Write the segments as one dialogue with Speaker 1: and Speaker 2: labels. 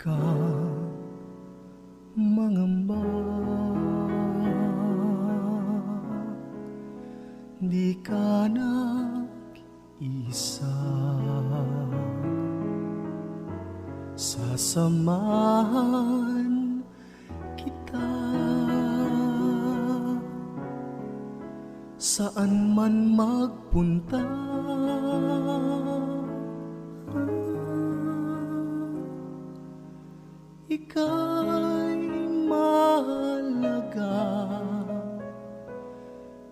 Speaker 1: kang mangamba, di ka nag-isa. Sasamahan kita saan man magpunta. Ika'y mahalaga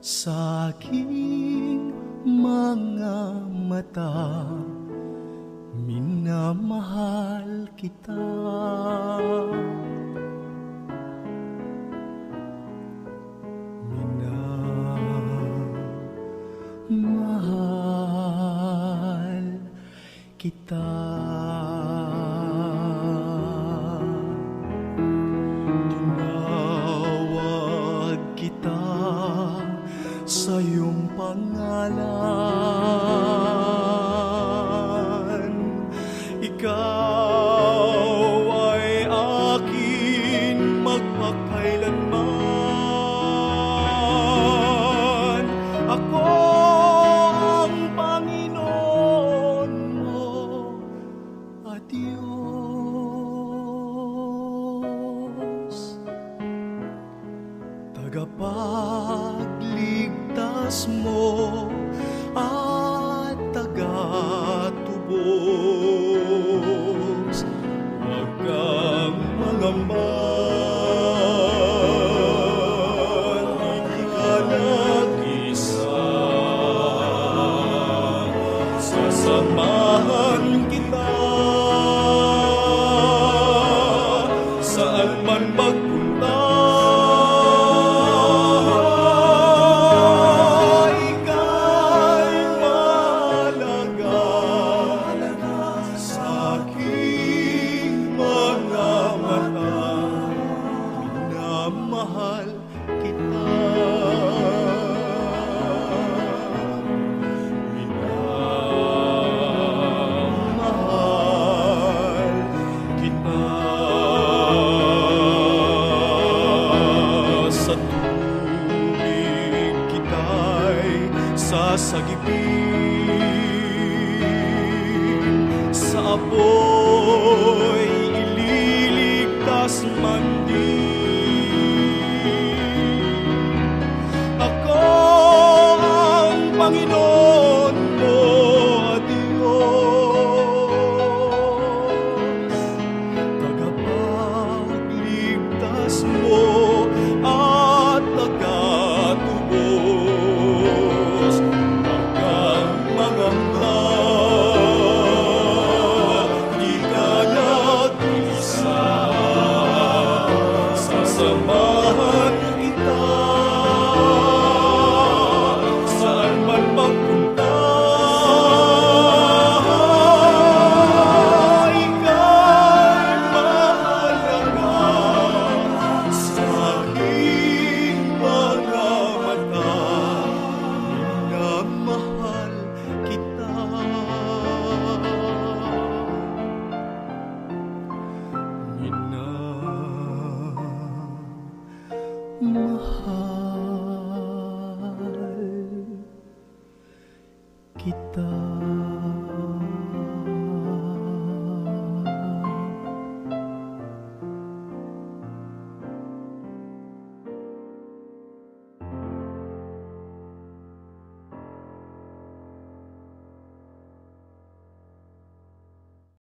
Speaker 1: sa aking mga mata, minamahal kita. Minamahal kita. Tinawag kita sa iyong pangalan. Ikaw ay akin magpakailanman. Ako ang Panginoon mo at Diyos, tagapagligtas mo at tagatubos. Huwag kang mangamba, di ka nag-isa. Sasamahan kita saan man magpunta. Mahal kita, minamahal kita. Sa tubig kita'y sasagipin, sa apoy ililigtas man din. Panginoon mo at Diyos, tagapagligtas mo at tagatubos. Huwag kang mangamba, di ka nag-isa. Sasamahan kita saan man magpunta. Ika'y mahalaga sa aking mga mata, minamahal kita. Minamahal kita.